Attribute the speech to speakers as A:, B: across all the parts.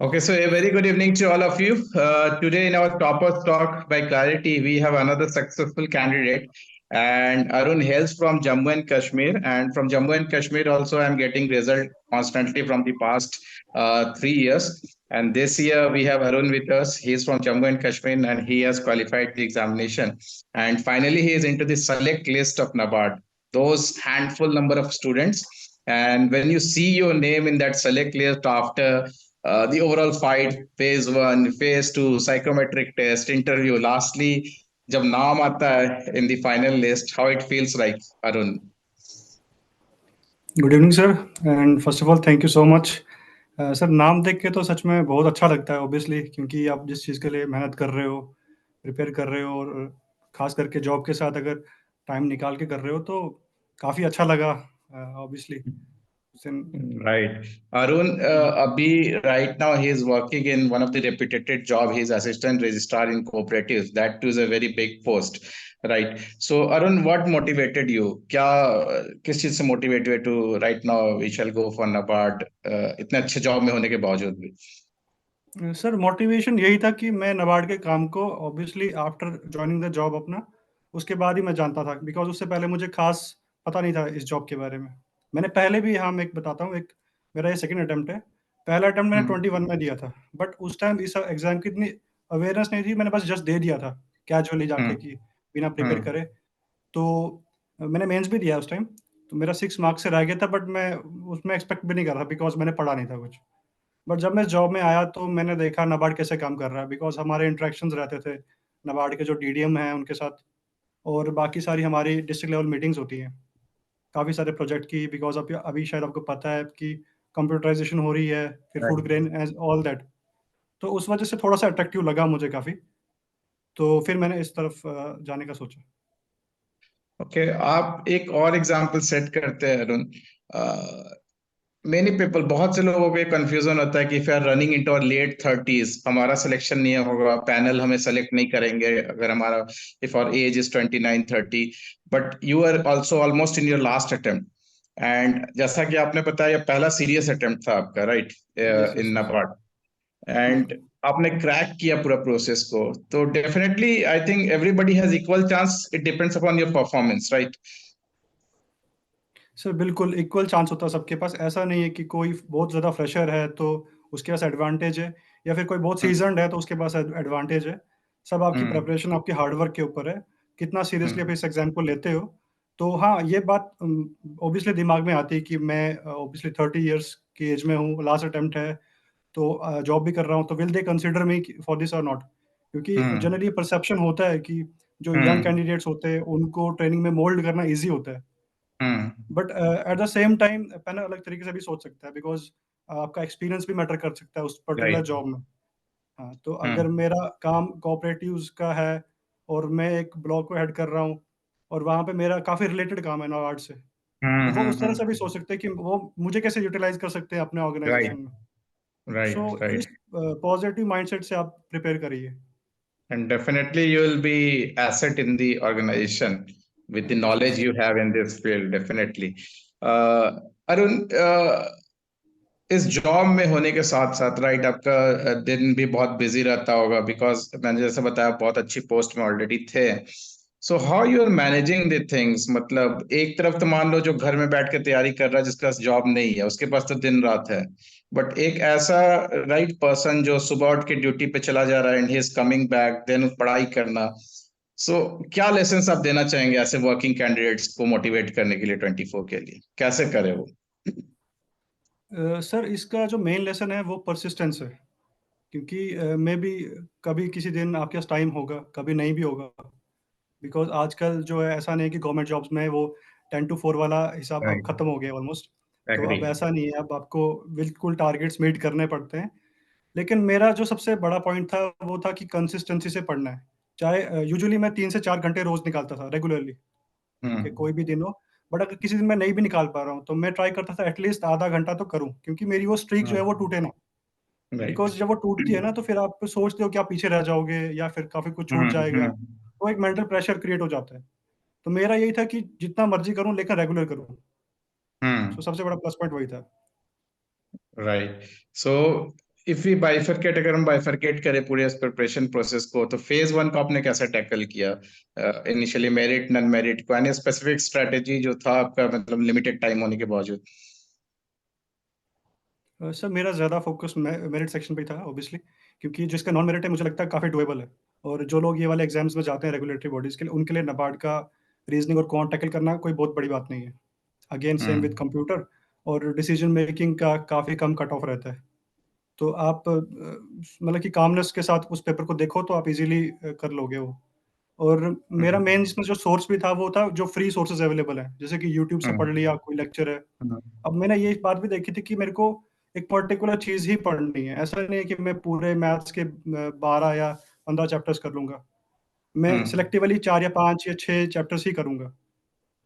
A: Okay, so a very good evening to all of you. Today, in our Toppers Talk by Clarity, we have another successful candidate, and Arun hails from Jammu and Kashmir. And from Jammu and Kashmir, also, I'm getting result constantly from the past 3 years. And this year, we have Arun with us. He's from Jammu and Kashmir, and he has qualified the examination. And finally, he is into the select list of NABARD, those handful number of students. And when you see your name in that select list after the overall fight, phase one, phase two, psychometric test, interview. Lastly, जब नाम आता है in the final list, how it feels like, Arun?
B: Good evening sir and first of all thank you so much sir. नाम देख के तो सच में बहुत अच्छा लगता है ऑब्वियसली, क्योंकि आप जिस चीज़ के लिए मेहनत कर रहे हो, प्रिपेयर कर रहे हो, और खास करके जॉब के साथ अगर टाइम निकाल के कर रहे हो तो काफ़ी अच्छा लगा obviously.
A: Right. Arun, Abhi, right now he is working in one of the reputed job. He is assistant registrar in cooperatives. That too is a very big post. Right. So Arun, what motivated you? क्या किस चीज से motivate हुए to right now we shall go for NABARD इतने अच्छे job में होने के बावजूद भी?
B: सर मोटिवेशन यही था कि मैं नबार्ड के काम को obviously after joining the job अपना, उसके बाद ही मैं जानता था, बिकॉज उससे पहले मुझे खास पता नहीं था इस जॉब के बारे में। मैंने पहले भी, हाँ मैं एक बताता हूँ, एक मेरा ये सेकंड अटेम्प्ट है। पहला अटेम्प्ट मैंने 21 में दिया था, बट उस टाइम इस एग्जाम की इतनी अवेयरनेस नहीं थी, मैंने बस जस्ट दे दिया था कैजुअली जाके,
A: हम्म
B: कि बिना प्रिपेयर
A: हम्म
B: करे। तो मैंने मेंस भी दिया उस टाइम, तो मेरा 6 मार्क्स से रह गया था, बट मैं उसमें एक्सपेक्ट भी नहीं कर रहा था, बिकॉज मैंने पढ़ा नहीं था कुछ। बट जब मैं जॉब में आया तो मैंने देखा नबार्ड कैसे काम कर रहा है, बिकॉज हमारे इंटरेक्शंस रहते थे नबार्ड के जो डीडीएम हैं उनके साथ, और बाकी सारी हमारी डिस्ट्रिक्ट लेवल मीटिंग्स होती हैं काफ़ी सारे प्रोजेक्ट की, बिकॉज अभी अभी शायद आपको पता है कि कंप्यूटराइजेशन हो रही है, फिर food
A: Right.
B: Grain as all that. तो उस वजह से थोड़ा सा अट्रैक्टिव लगा मुझे काफ़ी, तो फिर मैंने इस तरफ जाने का सोचा।
A: ओके, आप एक और एग्जांपल सेट करते हैं अरुण। मेनी पीपल, बहुत से लोगों को कंफ्यूजन होता है कि if are running into our late thirties हमारा सिलेक्शन नहीं होगा, पैनल हमें सेलेक्ट नहीं करेंगे अगर हमारा if our age is 29-30, but you are also almost in your last attempt. And जैसा कि आपने बताया, पहला सीरियस अटेम्प्ट था आपका, right,
B: yes
A: in
B: yes yes.
A: NABARD. And आपने क्रैक किया पूरा प्रोसेस को, तो definitely I think everybody has equal chance, it depends upon your performance, right?
B: Sir बिल्कुल इक्वल चांस होता है सबके पास, ऐसा नहीं है कि कोई बहुत ज़्यादा फ्रेशर है तो उसके पास एडवांटेज है, या फिर कोई बहुत सीजन्ड है तो उसके पास एडवांटेज है। सब आपकी
A: हम्म
B: प्रिपरेशन, आपकी हार्डवर्क के ऊपर है, कितना सीरियसली आप
A: हम्म
B: इस एग्जाम को लेते हो। तो हाँ, ये बात ऑब्वियसली दिमाग में आती है कि मैं ऑब्वियसली 30 ईयर्स की एज में हूँ, लास्ट अटेम्प्ट है, तो जॉब भी कर रहा हूँ, तो will they consider me for this और नॉट? क्योंकि
A: हम्म
B: जनरली परसेप्शन होता है कि जो यंग
A: हम्म
B: कैंडिडेट्स होते हैं उनको ट्रेनिंग में मोल्ड करना ईजी होता है।
A: Hmm
B: but at the same time panel अलग तरीके से भी सोच सकता है, बिकॉज आपका एक्सपीरियंस भी मैटर कर सकता है उस पर्टिकुलर
A: राइट।
B: जॉब में। हाँ, तो अगर
A: हम्म
B: मेरा काम कोऑपरेटिव्स का है और मैं एक ब्लॉक को हेड कर रहा हूँ, और वहाँ पे मेरा काफ़ी रिलेटेड काम है नॉर्ड से, तो वो उस तरह से भी सोच सकते हैं कि वो मुझे कैसे यूटिलाइज कर सकते हैं अपने ऑर्गेनाइजेशन
A: राइट
B: में। सो
A: राइट
B: इस
A: राइट।
B: पॉजिटिव माइंडसेट से आप प्रिपेयर करिए।
A: And definitely you will be asset in the organization with the
B: thank you so
A: knowledge
B: much.
A: you have in this field, definitely. Arun, इस जॉब में होने के साथ साथ, राइट, आपका दिन भी बहुत बिजी रहता होगा, बिकॉज मैंने जैसे बताया बहुत अच्छी पोस्ट में ऑलरेडी थे। So how you are managing the things? मतलब एक तरफ तो मान लो जो घर में बैठ के तैयारी कर रहा है, जिसके पास जॉब नहीं है, उसके पास तो दिन रात है। बट एक ऐसा राइट पर्सन जो सुबह उठ के ड्यूटी पे चला जा रहा है and he is coming back, then पढ़ाई करना। सो क्या लेसन्स आप देना चाहेंगे ऐसे वर्किंग कैंडिडेट्स को मोटिवेट करने के लिए 24 के लिए? कैसे करे वो?
B: सर इसका जो मेन लेसन है वो परसिस्टेंस है, क्योंकि मे बी कभी किसी दिन आपके पास टाइम होगा, कभी नहीं भी होगा। बिकॉज़ आजकल जो है, ऐसा नहीं है कि गवर्नमेंट जॉब्स में वो 10 टू 4 वाला हिसाब अब
A: राइट।
B: खत्म हो गया है ऑलमोस्ट। तो
A: एग्री।
B: अब ऐसा नहीं है, अब आपको बिल्कुल टारगेट्स मीट करने पड़ते हैं। लेकिन मेरा जो सबसे बड़ा पॉइंट था, वो था कि कंसिस्टेंसी से पढ़ना है। चाहे यूजुअली मैं 3 से 4 घंटे रोज़ निकालता था रेगुलरली, कि
A: हम्म
B: कोई भी दिन हो। बट अगर किसी दिन मैं नहीं भी निकाल पा रहा हूँ, तो मैं ट्राई करता था एटलीस्ट आधा घंटा तो करूँ, क्योंकि मेरी वो स्ट्रीक जो है वो टूटे ना।
A: राइट।
B: बिकॉज़ जब वो टूटती है ना, तो फिर आप सोचते हो कि आप पीछे रह जाओगे या फिर काफ़ी कुछ छूट जाएगा।
A: हम्म।
B: तो एक मेंटल प्रेशर क्रिएट हो जाता है। तो मेरा यही था कि जितना मर्ज़ी करूँ, लेकिन रेगुलर करूँ।
A: हम्म।
B: सबसे बड़ा प्लस पॉइंट वही था।
A: Right. So if we bifurcate, अगर हम बाइफरकेट करें पूरे इस प्रिपरेशन प्रोसेस को, तो फेज वन को आपने कैसे टैकल किया? इनिशियली मेरिट, नॉन मेरिट को, एनी स्पेसिफिक स्ट्रेटेजी जो था आपका, मतलब लिमिटेड टाइम होने के बावजूद?
B: सर मेरा ज़्यादा फोकस मेरिट सेक्शन पे ही था ऑब्वियसली, क्योंकि जिसका नॉन मेरिट है मुझे लगता है काफ़ी डुएबल है। और जो लोग ये वाले एग्जाम्स में जाते हैं रेगुलेटरी बॉडीज़ के लिए, उनके लिए नाबार्ड का रीजनिंग और क्वांट टैकल करना कोई बहुत बड़ी बात नहीं है। Again same with
A: hmm
B: computer, और डिसीजन मेकिंग का काफ़ी कम कट ऑफ रहता है। तो आप मतलब कि कामनेस के साथ उस पेपर को देखो तो आप इजीली कर लोगे वो। और मेरा मेन
A: हम्म
B: इसमें जो सोर्स भी था वो था जो फ्री सोर्सेज अवेलेबल हैं, जैसे कि यूट्यूब से पढ़
A: हम्म
B: लिया, कोई लेक्चर है।
A: हम्म
B: अब मैंने ये बात भी देखी थी कि मेरे को एक पर्टिकुलर चीज़ ही पढ़नी है। ऐसा नहीं है कि मैं पूरे मैथ्स के 12 या 15 चैप्टर्स कर लूँगा। मैं
A: हम्म
B: सिलेक्टिवली 4 या 5 या 6 चैप्टर्स ही करूँगा।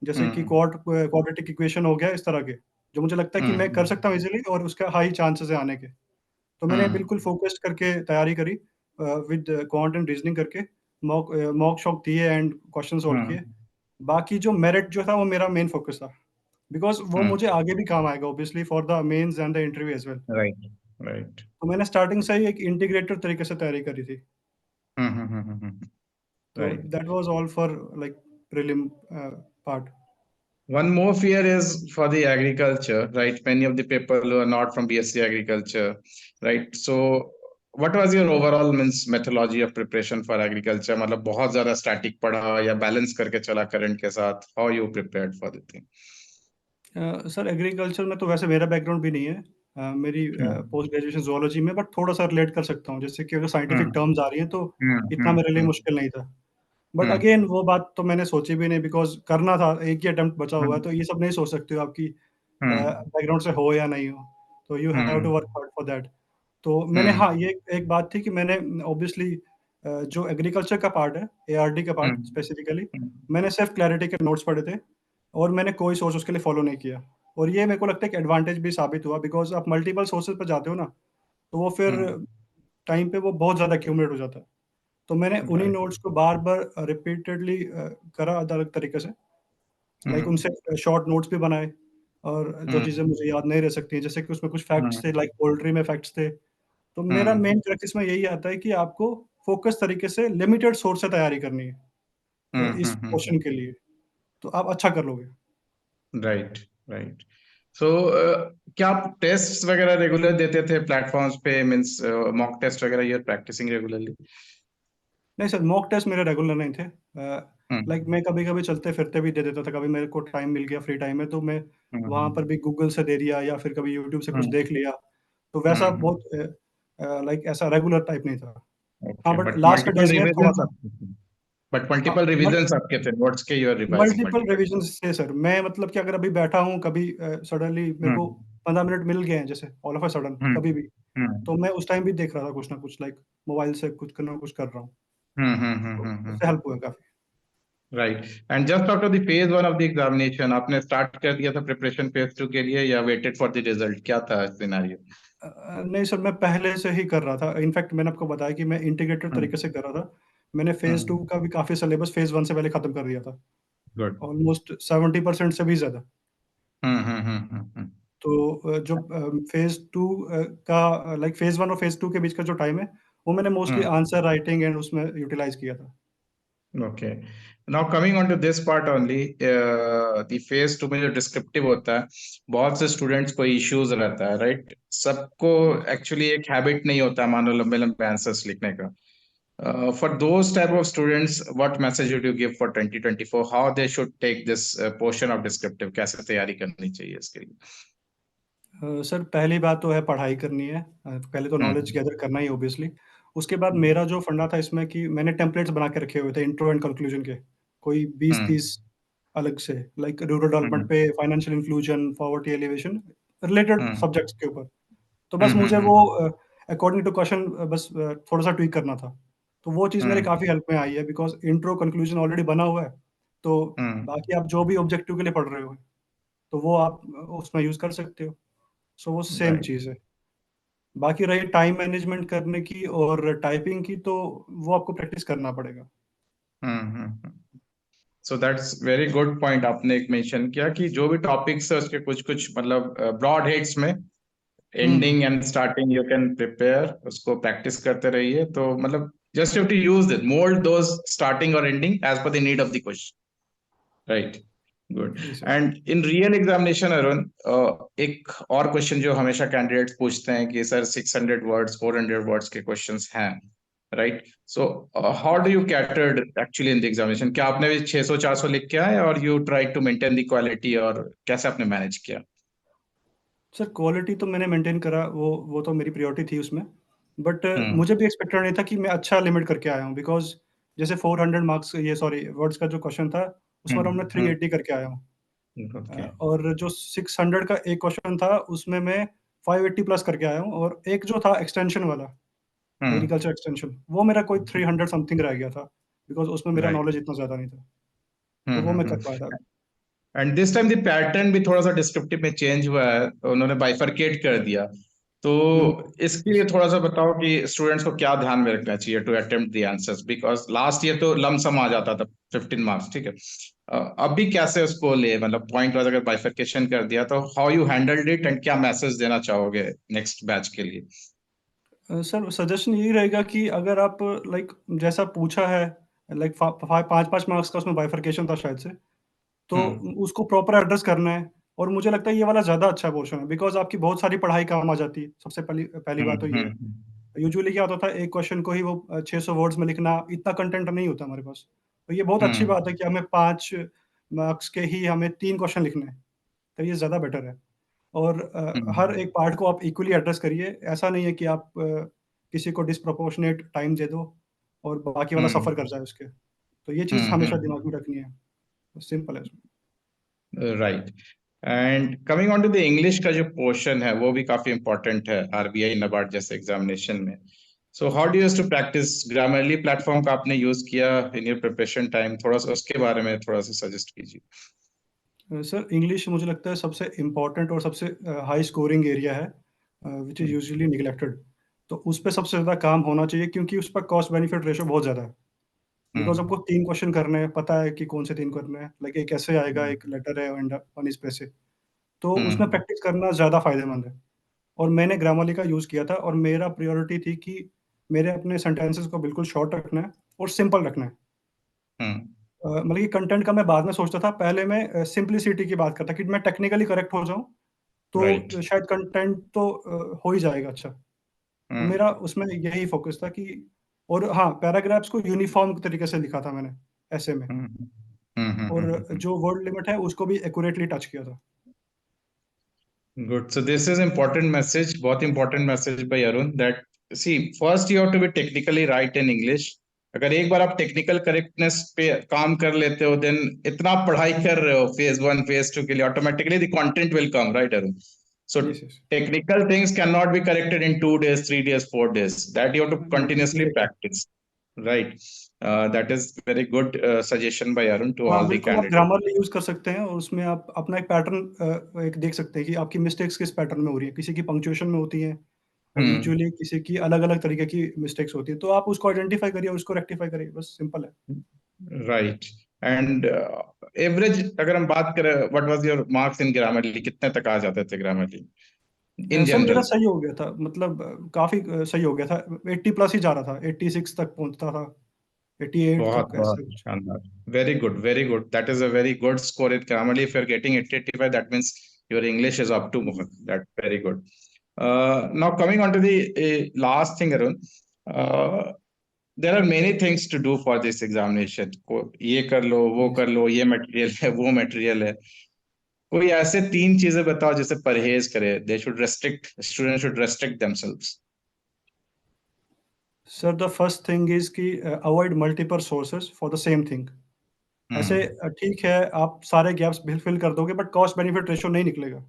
B: जैसे कि
A: हम्म
B: क्वाड्रेटिक इक्वेशन हो गया, इस तरह के, जो मुझे लगता है कि मैं कर
A: हम्म
B: सकता हूँ इज़िली और उसका हाई चांसेस है आने के। तो मैंने
A: हम्म
B: बिल्कुल फ़ोकस्ड करके तैयारी करी, विद क्वांट एंड रीज़निंग करके, मॉक शॉक दिए एंड क्वेश्चन सॉल्व किए।
A: हम्म
B: बाकी जो मेरिट जो था वो मेरा मेन फ़ोकस था, बिकॉज़ वो मुझे
A: हम्म
B: आगे भी काम आएगा obviously for the mains and the interview as well.
A: Right right
B: तो मैंने स्टार्टिंग से ही एक इंटीग्रेटेड तरीके से तैयारी करी थी। तो
A: right.
B: That was all for like prelim part.
A: One more fear is for the agriculture, right? Many of the people who are not from BSc agriculture, right? So, what was your overall means methodology of preparation for agriculture? मतलब बहुत ज्यादा static पढ़ा या balance करके चला current के साथ? How you prepared for the thing?
B: Sir agriculture में तो वैसे मेरा बैकग्राउंड भी नहीं है। मेरी
A: हम्म
B: पोस्ट ग्रेजुएशन ज़ूलॉजी में, बट थोड़ा-सा रिलेट कर सकता हूँ। जैसे कि अगर साइंटिफिक
A: हम्म
B: टर्म्स आ रही हैं तो इतना
A: हम्म
B: मेरे लिए
A: हम्म
B: मुश्किल नहीं था। बट
A: हम्म
B: अगेन वो बात तो मैंने सोची भी नहीं, बिकॉज़ करना था, एक ही अटेम्प्ट बचा हुआ है,
A: हम्म
B: तो ये सब नहीं सोच सकते हो आपकी
A: हम्म
B: बैकग्राउंड से हो या नहीं हो। तो you have to
A: hmm
B: work hard for that. तो मैंने,
A: हम्म
B: हाँ, ये एक बात थी कि मैंने ऑब्वियसली जो एग्रीकल्चर का पार्ट है, एआरडी का पार्ट
A: हम्म
B: स्पेसिफिकली,
A: हम्म
B: मैंने सिर्फ क्लैरिटी के नोट्स पढ़े थे और मैंने कोई सोर्स उसके लिए फॉलो नहीं किया। और ये मेरे को लगता है कि एडवांटेज भी साबित हुआ, बिकॉज़ आप मल्टीपल सोर्सेज़ पे जाते हो ना, तो वो फिर टाइम पे वो बहुत ज़्यादा एक्यूमुलेट हो जाता है। तो मैंने उन्हीं
A: राइट
B: नोट्स को बार-बार रिपीटेडली करा अलग-अलग तरीके से। लाइक
A: हम्म
B: उनसे शॉर्ट नोट्स भी बनाए, और जो
A: हम्म
B: चीज़ें मुझे याद नहीं रह सकती हैं, जैसे कि उसमें कुछ फैक्ट्स थे,
A: हम्म
B: लाइक पोल्ट्री में फैक्ट्स थे। तो मेरा
A: हम्म
B: मेन क्रक्स इसमें यही आता है कि आपको फ़ोकस तरीके से लिमिटेड सोर्स से तैयारी करनी है इस
A: हम्म
B: क्वेश्चन के लिए, तो आप अच्छा कर लोगे।
A: Right right. सो क्या आप टेस्ट वगैरह रेगुलर देते थे प्लेटफॉर्म्स पे, मींस मॉक टेस्ट वगैरह, यूर प्रैक्टिसिंग रेगुलरली?
B: नहीं सर, मॉक टेस्ट मेरे रेगुलर नहीं थे। लाइक
A: हम्म
B: मैं कभी-कभी चलते-फिरते भी दे देता था, कभी मेरे को टाइम मिल गया फ्री टाइम में तो मैं वहाँ पर
A: हम्म
B: भी गूगल से दे दिया या फिर कभी यूट्यूब से कुछ
A: हम्म
B: देख लिया। तो वैसा
A: हम्म
B: बहुत लाइक ऐसा रेगुलर टाइप नहीं था। हाँ,
A: ओके,
B: बट
A: बट
B: लास्ट के
A: मल्टीपल
B: डेज़ में थोड़ा
A: रिविजन
B: था।
A: आपके थे? बट
B: हाँ,
A: मल्टीपल रिविजन आपके थे, नोट्स के you are revising
B: multiple
A: multiple?
B: Revisions से सर, मैं मतलब कि अगर अभी बैठा हूँ, कभी सडनली मेरे को
A: हम्म
B: 15 मिनट मिल गए हैं, जैसे ऑल ऑफ अ सडन कभी भी, तो
A: हम्म
B: मैं उस टाइम भी देख रहा था कुछ ना कुछ, लाइक मोबाइल से कुछ करना कुछ कर रहा हूँ। तो उससे हेल्प हुआ काफ़ी।
A: Right. And just after the phase one of the examination आपने स्टार्ट कर दिया था प्रिपरेशन फेज टू के लिए, या वेटेड फॉर द रिजल्ट? क्या था सिनेरियो?
B: नहीं सर, मैं पहले से ही कर रहा था। इनफैक्ट मैंने आपको बताया कि मैं इंटीग्रेटेड तरीके से कर रहा था। मैंने फेज़ 2 का भी काफ़ी सिलेबस फेज़ 1 से पहले खत्म कर दिया था,
A: गुड।
B: ऑलमोस्ट 70% से भी ज़्यादा।
A: हम्म।
B: तो जो फेज़ 2 का लाइक फेज़ 1 और फेज़ 2 के बीच का जो टाइम है, वो मैंने mostly
A: hmm
B: answer writing and उसमें यूटिलाइज़ किया था।
A: Okay. Now coming on to this part only, the phase two में जो डिस्क्रिप्टिव होता है, बहुत से स्टूडेंट्स को इश्यूज रहता है, राइट? सबको एक्चुअली एक हैबिट नहीं होता मानो लंबे लंबे आंसर्स लिखने का। For those type of students what message would you give for 2024, how they should take this portion of descriptive? कैसे तैयारी करनी चाहिए इसके लिए?
B: सर पहली बात तो है पढ़ाई करनी है। पहले तो नॉलेज
A: हम्म
B: गैदर करना ही ऑब्वियसली। उसके बाद
A: हम्म
B: मेरा जो फंडा था इसमें कि मैंने टेम्पलेट्स बना के रखे हुए थे इंट्रो एंड कंक्लूजन के, कोई 20-30 अलग से, लाइक रूरल डेवलपमेंट
A: हम्म
B: पे, financial inclusion, poverty alleviation, related
A: hmm
B: subjects के ऊपर। तो बस
A: हम्म
B: मुझे
A: हम्म
B: वो अकॉर्डिंग टू क्वेश्चन बस थोड़ा-सा ट्वीक करना था। तो वो चीज़ मेरे
A: हम्म
B: काफ़ी हेल्प में आई है, बिकॉज़ इंट्रो कंक्लूजन ऑलरेडी बना हुआ है। तो
A: हम्म
B: बाकी आप जो भी ऑब्जेक्टिव के लिए पढ़ रहे हो, तो वो आप उसमें यूज़ कर सकते हो। सो वो सेम
A: राइट।
B: चीज़ है। बाकी रही टाइम मैनेजमेंट करने की और टाइपिंग की, तो वो आपको प्रैक्टिस करना पड़ेगा।
A: Hmm. So that's very good point आपने एक मेंशन किया कि जो भी टॉपिक्स है उसके कुछ कुछ मतलब ब्रॉड हेड्स में ending and starting you can prepare, उसको प्रैक्टिस करते रहिए। तो मतलब just have to use it, mould those starting और ending as per the need of the question, right? Good.
B: जी sir.
A: And in real examination Arun, एक और क्वेश्चन जो हमेशा कैंडिडेट्स पूछते हैं कि सर 600 वर्ड्स 400 वर्ड्स के क्वेश्चंस हैं, right? So how do you catered actually in the examination? क्या आपने भी 600 400 लिख के आए और you try to maintain the quality, और कैसे आपने मैनेज किया?
B: सर क्वालिटी तो मैंने मेंटेन करा, वो तो मेरी प्रायोरिटी थी उसमें। बट
A: हम्म।
B: मुझे भी एक्सपेक्टेड नहीं था कि मैं अच्छा लिमिट करके आया हूँ, बिकॉज़ जैसे 400 मार्क्स, ये सॉरी वर्ड्स का जो क्वेश्चन था, उस बार मैं
A: हम्म।
B: 380 करके आया हूँ।
A: ओके।
B: और जो 600 का एक क्वेश्चन था, उसमें मैं 580 प्लस करके आया हूँ, और एक जो था एक्सटेंशन वाला,
A: हम्म।
B: एग्रीकल्चर एक्सटेंशन, वो मेरा कोई 300 समथिंग रह गया था, बिकॉज़ उसमें मेरा
A: राइट।
B: नॉलेज इतना ज़्यादा नहीं था। तो वो मैं कर पाया था।
A: Hmm. And this time the pattern भी थोड़ा सा डिस्क्रिप्टिव में चेंज हुआ है, उन्होंने बाइफरकेट कर दिया। तो
B: हुँ,
A: इसके लिए थोड़ा सा बताओ कि स्टूडेंट्स को क्या ध्यान में रखना चाहिए to attempt the answers, because last year तो लमसम आ जाता था 15 मार्क्स, ठीक है? अभी कैसे उसको ले, मतलब पॉइंट वाइज अगर बाइफरकेशन कर दिया तो how you handled it, and क्या मैसेज देना चाहोगे नेक्स्ट बैच के लिए?
B: सर सजेशन यही रहेगा कि अगर आप लाइक जैसा पूछा है, लाइक 5-5 मार्क्स का उसमें बाइफरकेशन था शायद से, तो
A: हम्म।
B: उसको प्रॉपर एड्रेस करना है। और मुझे लगता है ये वाला ज़्यादा अच्छा पोर्शन है, बिकॉज़ आपकी बहुत सारी पढ़ाई काम आ जाती है। सबसे पहली पहली बात तो ये है।
A: हम्म।
B: यूजुअली क्या होता था, एक क्वेश्चन को ही वो 600 वर्ड्स में लिखना, इतना कंटेंट नहीं होता हमारे पास। तो ये बहुत अच्छी बात है
A: हम्म।
B: कि हमें 5 मार्क्स के ही हमें 3 क्वेश्चन लिखने हैं, तो ये ज़्यादा बेटर है। और हर
A: हम्म।
B: एक पार्ट को आप इक्वली एड्रेस करिए। ऐसा नहीं है कि आप किसी को डिस्प्रोपोर्शनेट टाइम दे दो और बाकी वाला सफ़र कर
A: हम्म।
B: जाए उसके। तो ये चीज़ हमेशा दिमाग में
A: हम्म।
B: रखनी है। सिंपल है।
A: Right. And coming on to the English का जो पोर्शन है, वो भी काफी इंपॉर्टेंट है आरबीआई नबार्ड जैसे एग्जामिनेशन में। So how do use to practise? Grammarly platform का आपने यूज किया इन योर प्रिपरेशन टाइम, थोड़ा सा उसके बारे में थोड़ा सा सजेस्ट कीजिए।
B: सर इंग्लिश मुझे लगता है सबसे इम्पोर्टेंट और सबसे हाई स्कोरिंग एरिया है, व्हिच इज़ यूजुअली नेग्लेक्टेड। तो उस पे सबसे ज़्यादा काम होना चाहिए, क्योंकि उस पर कॉस्ट बेनिफिट रेशियो बहुत ज़्यादा है। बिकॉज़ आपको
A: हम्म।
B: 3 क्वेश्चन करने हैं, पता है कि कौन से 3 करने हैं। लाइक एक ऐसे आएगा,
A: हम्म।
B: एक लेटर है एंड वन इज़ पैसे। तो उसमें
A: हम्म।
B: प्रैक्टिस करना ज़्यादा फ़ायदेमंद है। और मैंने ग्रामरली का यूज़ किया था, और मेरा प्रायोरिटी थी कि मेरे अपने सेंटेंसेस को बिल्कुल शॉर्ट रखना है और सिंपल रखना है।
A: हम्म।
B: मतलब कि कंटेंट का मैं बाद में सोचता था, पहले मैं सिम्प्लिसिटी की बात करता कि मैं टेक्निकली करेक्ट हो जाऊँ,
A: राइट।
B: तो शायद कंटेंट तो हो ही जाएगा अच्छा। तो
A: हम्म।
B: मेरा उसमें यही फ़ोकस था कि, और हाँ, पैराग्राफ्स को यूनिफ़ॉर्म तरीके से लिखा था मैंने ऐसे में,
A: हम्म।
B: और जो वर्ड लिमिट है उसको भी एक्यूरेटली टच किया था।
A: Good. So this is important message, बहुत important message by Arun, that see first you have to be technically right in English. अगर एक बार आप टेक्निकल करेक्टनेस पे काम कर लेते हो, देन इतना आप पढ़ाई कर रहे हो फेज वन फेज टू के लिए, automatically the content will come, right Arun? So
B: yes, yes.
A: technical things cannot be corrected in 2 days, 3 days, 4 days. That you have to continuously
B: exactly.
A: practice, right? That is very good suggestion by Arun to
B: हाँ,
A: all the
B: बिल्कुल आप
A: candidates.
B: Grammarly use कर सकते हैं, और उसमें आप अपना एक पैटर्न एक देख सकते हैं कि आपकी मिस्टेक्स किस पैटर्न में हो रही है। किसी की पंक्चुएशन में होती हैं, और
A: Hmm.
B: यूजुअली किसी की अलग-अलग तरीके की मिस्टेक्स होती हैं। तो आप उसको आइडेंटिफ़ाई करिए और उसको रेक्टिफ़ाई करिए, बस सिंपल है।
A: Right. And average अगर हम बात करें, what was your marks in Grammarly? कितने तक आ जाते थे Grammarly in
B: सर मेरा
A: general?
B: सही हो गया था, मतलब काफ़ी सही हो गया था। 80 प्लस ही जा रहा था, 86 तक पहुँचता था, 88
A: बहुत
B: तक
A: बहुत
B: ऐसा कुछ।
A: शानदार। Very good, very good. That is a very good score in Grammarly. If you're getting 80, 85, that means your English is up to mark. That's very good. Now coming on to the last thing, Arun. Uh, there are many things to do for this examination. ये कर लो, वो
B: जी,
A: कर लो, ये material है, वो material है। कोई ऐसे 3 चीजें बताओ जिसे परहेज करे। They should restrict, students should restrict themselves.
B: Sir the first thing is कि avoid multiple sources for the same thing. ऐसे
A: Hmm.
B: ठीक है, आप सारे गैप्स फिल कर दोगे, बट कॉस्ट बेनिफिट रेशियो नहीं निकलेगा,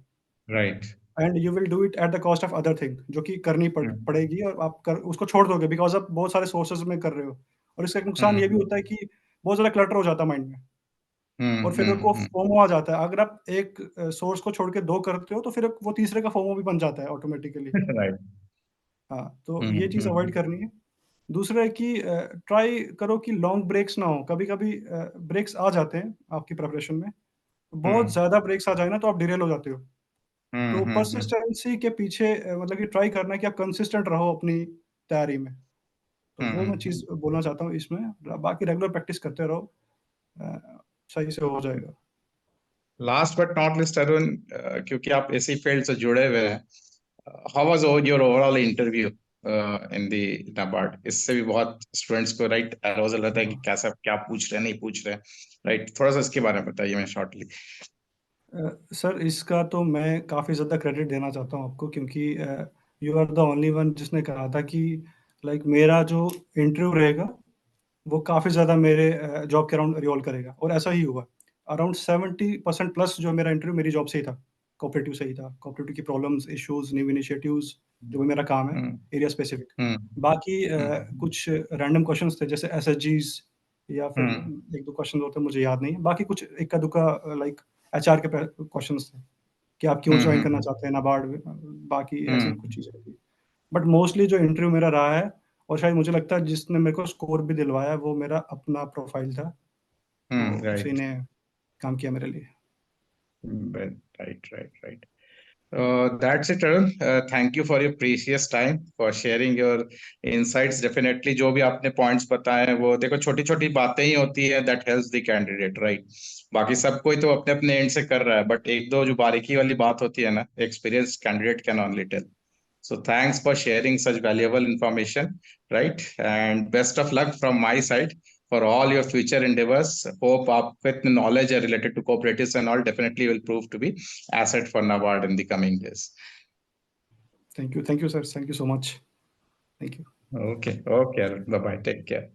A: Right.
B: And you will do it at the cost of other thing, जो कि करनी
A: Hmm.
B: पड़ेगी, और आप कर उसको छोड़ दोगे बिकॉज़ आप बहुत सारे सोर्सेज़ में कर रहे हो। और इसका एक नुकसान ये भी
A: Hmm.
B: होता है कि बहुत ज़्यादा क्लटर हो जाता है माइंड में, और
A: Hmm.
B: फिर वो
A: Hmm.
B: फोमो आ जाता है। अगर आप एक सोर्स को छोड़ के 2 करते हो, तो फिर वो तीसरे का फोमो भी बन जाता है ऑटोमैटिकली।
A: Right.
B: हाँ, तो ये चीज़ अवॉइड
A: Hmm.
B: करनी है। दूसरा है कि ट्राई करो कि लॉन्ग ब्रेक्स ना हो। कभी-कभी ब्रेक्स आ जाते हैं आपकी प्रिपरेशन में। बहुत
A: Hmm.
B: ज़्यादा ब्रेक्स आ जाए ना, तो आप डिरेल हो जाते हो। तो परसिस्टेंसी के पीछे मतलब कि ट्राई करना है कि आप कंसिस्टेंट रहो अपनी तैयारी में। तो वो मैं चीज़ बोलना चाहता हूँ इसमें। बाकी रेगुलर प्रैक्टिस करते रहो, सही से हो जाएगा।
A: Last but not list Arun, क्योंकि आप इसी फील्ड से जुड़े हुए हैं, how was your overall interview in the NABARD? इससे भी बहुत स्टूडेंट्स को राइट अरोजल रहता है कि कैसा क्या पूछ रहे नहीं पूछ रहे, राइट? थोड़ा सा इसके बारे में बताइए मैं शॉर्टली।
B: सर इसका तो मैं काफ़ी ज़्यादा क्रेडिट देना चाहता हूँ आपको, क्योंकि you are the only one जिसने कहा था कि लाइक मेरा जो इंटरव्यू रहेगा वो काफ़ी ज़्यादा मेरे जॉब के अराउंड रिवॉल्व करेगा, और ऐसा ही हुआ। अराउंड 70% प्लस जो मेरा इंटरव्यू मेरी जॉब से ही था, कोऑपरेटिव से ही था। कोऑपरेटिव की प्रॉब्लम्स, इश्यूज़, न्यू इनिशिएटिव्स, जो भी मेरा काम है,
A: हम्म
B: एरिया स्पेसिफिक।
A: हम्म
B: बाकी
A: हम्म
B: कुछ रैंडम क्वेश्चंस थे जैसे एसएचजीज़, या फिर
A: हम्म
B: 1-2 क्वेश्चन होते हैं, मुझे याद नहीं है। बाकी कुछ इक्का-दुक्का लाइक एचआर के क्वेश्चंस थे कि आप क्यों जॉइन करना
A: हम्म
B: चाहते हैं नाबार्ड में, बाकी ऐसी कुछ
A: हम्म
B: चीज़ें थी। बट मोस्टली जो इंटरव्यू मेरा रहा है, और शायद मुझे लगता है जिसने मेरे को स्कोर भी दिलवाया, वो मेरा अपना प्रोफाइल था, तो उसी
A: राइट
B: ने काम किया मेरे लिए।
A: Right right right. That's it, Arun. Thank you for your precious time, for sharing your insights. Definitely, जो भी आपने points बताए हैं, वो देखो छोटी छोटी बातें ही होती है that helps the candidate, right? बाकी सब कोई तो अपने अपने end से कर रहा है, but एक दो जो बारीकी वाली बात होती है ना, experienced candidate can only tell. So thanks for sharing such valuable information, right? And best of luck from my side for all your future endeavors. Hope आपको इतने knowledge है related to cooperatives and all definitely will prove to be asset for NABARD in the coming days.
B: Thank you sir, thank you so much, thank you.
A: Okay, okay, bye bye. Take care.